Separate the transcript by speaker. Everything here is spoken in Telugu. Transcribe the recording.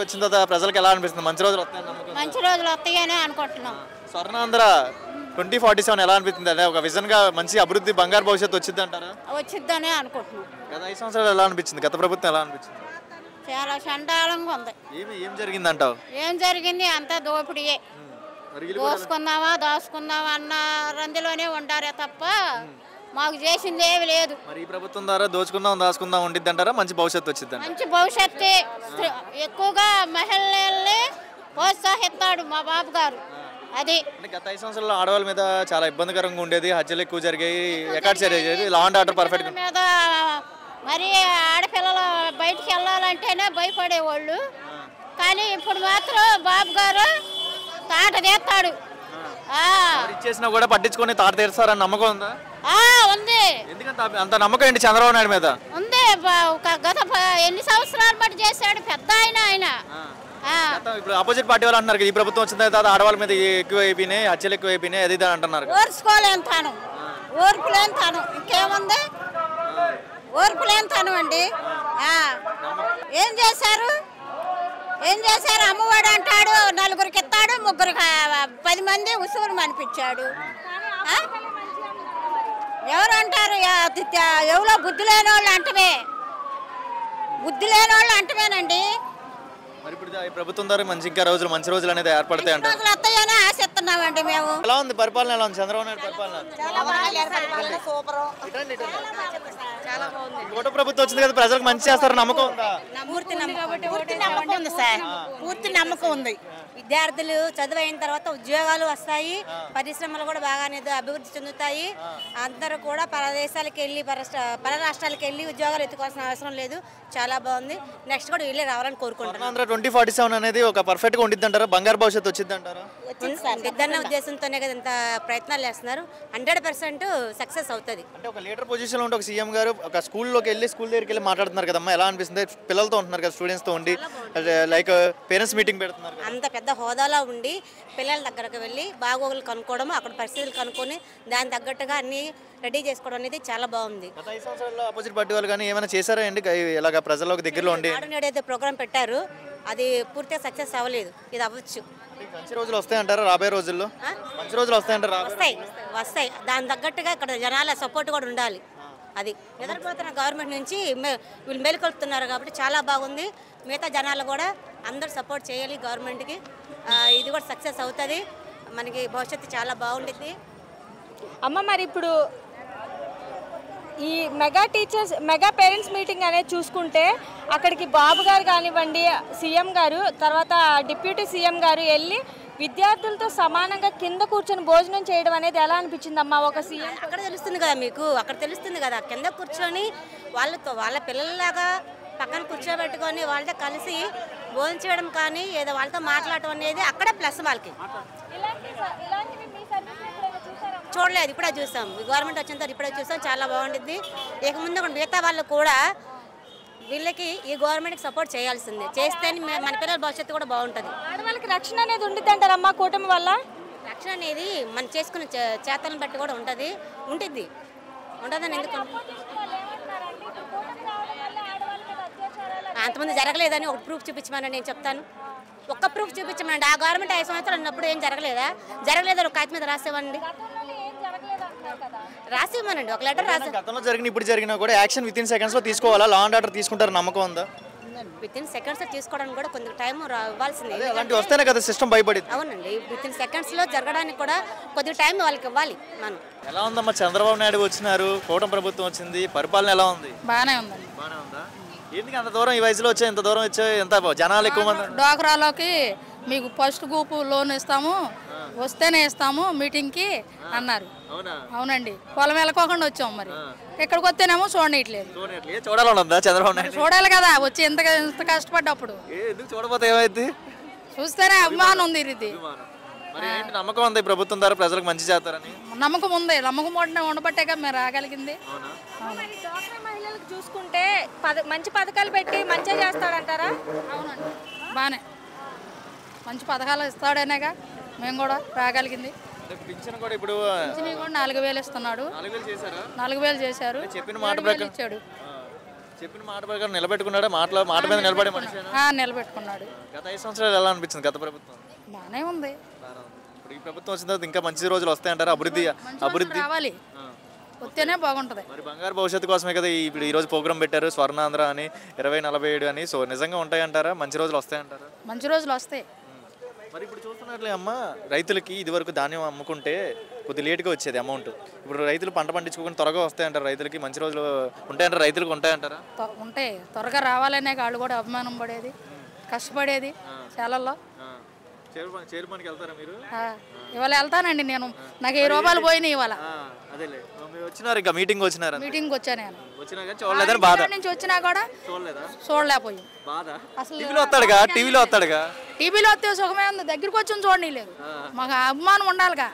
Speaker 1: వచ్చిన తర్వాత ప్రజలకు ఎలా అనిపిస్తుంది? మంచి రోజులు వస్తాయని నమ్మకం?
Speaker 2: మంచి రోజులు వస్తాయని అనుకుంటున్నాం.
Speaker 1: స్వర్ణాంధ్ర 2047 ఎలా అనిపిస్తుంది? అదే ఒక విజన్ గా మంచి అభివృద్ధి బంగారు భవిష్యత్తు వచ్చింది అంటారా?
Speaker 2: వచ్చిద్దని అనుకుంటున్నాం.
Speaker 1: గత 5 సంవత్సరాలు ఎలా అనిపించింది? గత ప్రభుత్వం ఎలా అనిపించింది?
Speaker 2: చాలా చండాలంగా ఉంది.
Speaker 1: ఏం జరిగింది అంటావు?
Speaker 2: ఏం జరిగింది? అంతా దోపిడియే. దోసుకుందామా దాచుకుందామా అన్న రందిలోనే ఉండారే తప్ప మాకు చేసింది ఏమి లేదు.
Speaker 1: మరి ఈ ప్రభుత్వం ద్వారా దోచుకుందాం దాచుకుందాం ఉండిద్ది అంటారా? మంచి భవిష్యత్తు వచ్చింది?
Speaker 2: మంచి భవిష్యత్తు. ఎక్కువగా మహిళల్ని ప్రోత్సహిస్తాడు మా బాబు గారు. అది
Speaker 1: గత 5 సంవత్సరాల్లో ఆడవాళ్ళ మీద చాలా ఇబ్బందికరంగా ఉండేది, హత్యలు ఎక్కువ జరిగాయి, ఎక్కడ జరిగేది, లా అండ్ ఆర్డర్ పర్ఫెక్ట్
Speaker 2: మీద మరి ఆడపిల్లలు బయటికి వెళ్ళాలంటేనే భయపడేవాళ్ళు. కానీ ఇప్పుడు మాత్రం బాబు గారు తాట తీస్తాడు.
Speaker 1: ఇచ్చేసినా కూడా పట్టించుకొని తాట తీస్తారని నమ్మకం ఉందా?
Speaker 2: ఉంది.
Speaker 1: ఎందుకంటే అంత నమ్మకం ఏంటి చంద్రబాబు నాయుడు మీద?
Speaker 2: ఉంది. గత ఎన్ని సంవత్సరాలు బట్టి చేశాడు పెద్ద ఆయన.
Speaker 1: ఇప్పుడు ఆపోజిట్ పార్టీ వాళ్ళు అంటున్నారు ఈ ప్రభుత్వం వచ్చిన తర్వాత ఆడవాళ్ళ మీద ఎక్కువ అయిపోయినాయి, హత్యలు ఎక్కువ అయిపోయినాయి, అది అంటున్నారు.
Speaker 2: ఓర్చుకోలేని తను, ఓర్పులేని తను, ఇంకేముంది? ఓర్పులేని తను అండి. ఏం చేశారు? అమ్మవాడు అంటాడు, నలుగురికి ఇస్తాడు, ముగ్గురికి 10 మంది ఉసుగురు మనిపించాడు. ఎవరు అంటారు? ఎవరో బుద్ధి లేని వాళ్ళు అంటమే, బుద్ధి లేని వాళ్ళు అంటమేనండి.
Speaker 1: మరి ఇప్పుడు ఈ ప్రభుత్వం ద్వారా మంచి రోజులు అనేది ఏర్పడతాయి అంటే
Speaker 2: వస్తాయని ఆశిస్తున్నామండి మేము.
Speaker 1: ఎలా ఉంది పరిపాలన? ఎలా ఉంది చంద్రబాబు నాయుడు పరిపాలన? ఓటు ప్రభుత్వం వచ్చింది కదా, ప్రజలకు మంచి చేస్తారని నమ్మకం ఉందా?
Speaker 2: పూర్తి నమ్మకం ఉంది సార్. పూర్తి నమ్మకం ఉంది. విద్యార్థులు చదువు అయిన తర్వాత ఉద్యోగాలు వస్తాయి, పరిశ్రమలు కూడా బాగానే అభివృద్ధి చెందుతాయి. అందరూ కూడా పరదేశాలకు వెళ్ళి పర రాష్ట్రాలకు వెళ్ళి ఉద్యోగాలు ఎత్తుకోవాల్సిన అవసరం లేదు. చాలా బాగుంది. నెక్స్ట్ కూడా వీళ్ళే రావాలని కోరుకుంటున్నాను.
Speaker 1: 2047 అనేది ఒక పర్ఫెక్ట్ గా ఉండిద్ది అంటారా? బంగారు భవిష్యత్తు వచ్చింది అంటారా?
Speaker 2: ఇద్దన్న ఉద్దేశంతోనే కదా ఇంత ప్రయత్నాలు చేస్తున్నారు. 100% సక్సెస్ అవుతుంది.
Speaker 1: అంటే ఒక లీడర్ పొజిషన్ లో ఉంటే ఒక సీఎం గారు ఒక స్కూల్లోకి వెళ్ళి స్కూల్ దగ్గరికి వెళ్ళి మాట్లాడుతున్నారు కదమ్మా, ఎలా అనిపిస్తుంది? పిల్లలతో ఉంటున్నారు కదా, స్టూడెంట్స్ తో ఉండి లైక్ పేరెంట్స్ మీటింగ్ పెడుతున్నారు.
Speaker 2: అంత పెద్ద హోదాలో ఉండి పిల్లల దగ్గరకు వెళ్ళి బాగోగులు కనుక్కోవడం, అక్కడ పరిస్థితులు కనుక్కొని దాని తగ్గట్టుగా అన్ని రెడీ చేసుకోవడం అనేది చాలా బాగుంది.
Speaker 1: గత 5 సంవత్సరాల్లో ఆపోజిట్ పార్టీ వాళ్ళు కానీ ఏమైనా చేశారా అండి ఇలాగ ప్రజలకు దగ్గరలో ఉండి?
Speaker 2: ఏదైతే ప్రోగ్రామ్ పెట్టారు అది పూర్తిగా సక్సెస్ అవ్వలేదు. ఇది అవ్వచ్చు.
Speaker 1: మంచి రోజులు వస్తాయంటారా రాబోయే రోజుల్లో? మంచి రోజులు వస్తాయంటారా?
Speaker 2: వస్తాయి. దాని తగ్గట్టుగా ఇక్కడ జనాల సపోర్ట్ కూడా ఉండాలి. అది ఎదురుపోతున్న గవర్నమెంట్ నుంచి వీళ్ళు మేలుకొల్పుతున్నారు కాబట్టి చాలా బాగుంది. మిగతా జనాలు కూడా అందరూ సపోర్ట్ చేయాలి గవర్నమెంట్కి. ఇది కూడా సక్సెస్ అవుతుంది. మనకి భవిష్యత్తు చాలా బాగుంటుంది.
Speaker 3: అమ్మ మరి ఇప్పుడు ఈ మెగా పేరెంట్స్ మీటింగ్ అనేది చూసుకుంటే అక్కడికి బాబు గారు కానివ్వండి, సీఎం గారు, తర్వాత డిప్యూటీ సీఎం గారు వెళ్ళి విద్యార్థులతో సమానంగా కింద కూర్చొని భోజనం చేయడం అనేది ఎలా అనిపించిందమ్మా? ఒక సీఎం
Speaker 2: అక్కడ తెలుస్తుంది కదా మీకు, అక్కడ తెలుస్తుంది కదా, కింద కూర్చొని వాళ్ళ పిల్లల్లాగా పక్కన కూర్చోబెట్టుకొని వాళ్ళతో కలిసి భోజనం చేయడం కానీ ఏదో వాళ్ళతో మాట్లాడటం అనేది అక్కడే ప్లస్ వాళ్ళకి. చూడలేదు, ఇప్పుడే చూసాం. గవర్నమెంట్ వచ్చిన తర్వాత ఇప్పుడే చూసాం. చాలా బాగుంటుంది. ఇక ముందు మిగతా వాళ్ళు కూడా వీళ్ళకి ఈ గవర్నమెంట్కి సపోర్ట్ చేయాల్సిందే. చేస్తేనే మన పిల్లల భవిష్యత్తు కూడా బాగుంటుంది.
Speaker 3: ఆడవాళ్ళకి రక్షణ అనేది ఉంటుంది అంటారమ్మా కూటమి వల్ల?
Speaker 2: రక్షణ అనేది మనం చేసుకునే చేతలను బట్టి కూడా ఉంటుంది ఉంటుందని ఎందుకు అంతమంది జరగలేదని ఒక ప్రూఫ్ చూపించమని నేను చెప్తాను. ఒక్క ప్రూఫ్ చూపించమండి. ఆ గవర్నమెంట్ 5 సంవత్సరాలు ఉన్నప్పుడు ఏం జరగలేదని ఒక కాగితం మీద రాసేవండి, రాసివ్వమనండి. ఒక లెటర్ రాసి
Speaker 1: గతంలో జరిగిన ఇప్పుడు జరిగినా కూడా యాక్షన్ విత్ ఇన్ సెకండ్స్ లో తీసుకోవాలా? లా అండ్ ఆర్డర్ తీసుకుంటారు నమ్మకం ఉందా?
Speaker 2: విత్ ఇన్ సెకండ్స్ తీసుకోవడానికి కూడా కొంచెం టైం ఇవ్వాల్సింది.
Speaker 1: అలాంటి వస్తేనే కదా సిస్టమ్ భయపడింది.
Speaker 2: అవునండి, విత్ ఇన్ సెకండ్స్ లో జరగడానికి కూడా కొద్దిగా టైం వాళ్ళకి ఇవ్వాలి. మనం
Speaker 1: ఎలా ఉందమ్మా? చంద్రబాబు నాయుడు వచ్చినారు, కూటమి ప్రభుత్వం వచ్చింది, పరిపాలన ఎలా ఉంది?
Speaker 4: బాగానే ఉందండి.
Speaker 1: బాగానే ఉందా? ఎందుకు అంత దూరం ఈ వయసులో వచ్చా, ఇంత దూరం వచ్చా, ఎంత జనాలు ఎక్కువ మంది?
Speaker 4: డ్వాక్రాలోకి మీకు ఫస్ట్ గ్రూప్ లోన్ ఇస్తాము, వస్తేనే ఇస్తాము మీటింగ్కి అన్నారు. అవునండి, పొలం వెళ్ళకోకుండా వచ్చాము. మరి ఇక్కడికి వస్తేనేమో చూడనట్లేదు.
Speaker 1: చూడాలనుందా చంద్రబాబు నాయుడు?
Speaker 4: చూడాలి కదా, వచ్చి ఎంత కష్టపడ్డప్పుడు.
Speaker 1: ఎందుకు చూడపోతే ఏమైంది?
Speaker 4: చూస్తేనే అభిమానం ఉంది. ఇది
Speaker 1: నమ్మకం ఉంది ప్రభుత్వం ద్వారా ప్రజలకు మంచి చేస్తారని
Speaker 4: నమ్మకం ఉంది. నమ్మకం ఉండబట్టేగా మేము రాగలిగింది.
Speaker 3: మహిళలకు చూసుకుంటే మంచి పథకాలు పెట్టి మంచిగా చేస్తాడంటారా?
Speaker 4: అవునండి, బాగానే మంచి పథకాలు ఇస్తాడనేగా మేము కూడా రాగలిగింది.
Speaker 1: పింఛన్ కూడా ఇప్పుడు
Speaker 4: 4,000 ఇస్తున్నాడు. 4,000 చేశారు.
Speaker 1: చెప్పిన మాట ప్రకారం
Speaker 4: ఇచ్చాడు.
Speaker 1: చెప్పిన మాట ప్రకారం నిలబెట్టుకున్నాడా? మాట మీద నిలబడే మనిషి
Speaker 4: నిలబెట్టుకున్నాడు.
Speaker 1: గత 5 సంవత్సరాలు ఎలా అనిపించింది గత ప్రభుత్వం?
Speaker 4: బాగానే ఉంది.
Speaker 1: ఇప్పుడు ఈ ప్రభుత్వం వచ్చిన తర్వాత ఇంకా మంచి రోజులు వస్తాయంటారా? అభివృద్ధి
Speaker 4: రావాలి, వస్తేనే బాగుంటుంది.
Speaker 1: మరి బంగారు భవిష్యత్తు కోసమే కదా ఇప్పుడు ఈ రోజు ప్రోగ్రామ్ పెట్టారు, స్వర్ణాంధ్ర అని 2047 అని. సో నిజంగా ఉంటాయంటారా? మంచి రోజులు వస్తాయంటారా?
Speaker 4: మంచి రోజులు వస్తాయి.
Speaker 1: మరి ఇప్పుడు చూస్తున్నట్లే అమ్మ, రైతులకి ఇదివరకు ధాన్యం అమ్ముకుంటే కొద్ది లేట్గా వచ్చేది అమౌంట్. ఇప్పుడు రైతులు పంట పండించుకోకుండా త్వరగా వస్తాయంటారు. రైతులకి మంచి రోజులు ఉంటాయంటారా? రైతులకు ఉంటాయంటారా?
Speaker 4: ఉంటాయి, త్వరగా రావాలనే వాళ్ళు కూడా అభిమానం పడేది, కష్టపడేది చాలల్లో.
Speaker 1: చేరు పనికి వెళ్తారా మీరు?
Speaker 4: ఇవాళ వెళ్తానండి నేను. నాకు 10 రూపాయలు పోయినాయి ఇవాళ.
Speaker 1: అదేలే, వచ్చినారు ఇంకా మీటింగ్ వచ్చినారు?
Speaker 4: మీటింగ్ వచ్చా నేను.
Speaker 1: వచ్చినా కానీ చూడలేదని బాధ
Speaker 4: నుంచి వచ్చినా కూడా చూడలేకపోయి.
Speaker 1: అసలు టీవీలో వస్తాడుగా.
Speaker 4: టీవీలో వస్తే సుఖమే ఉంది, దగ్గరికి వచ్చి చూడలేదు. మాకు అభిమానం ఉండాలిగా.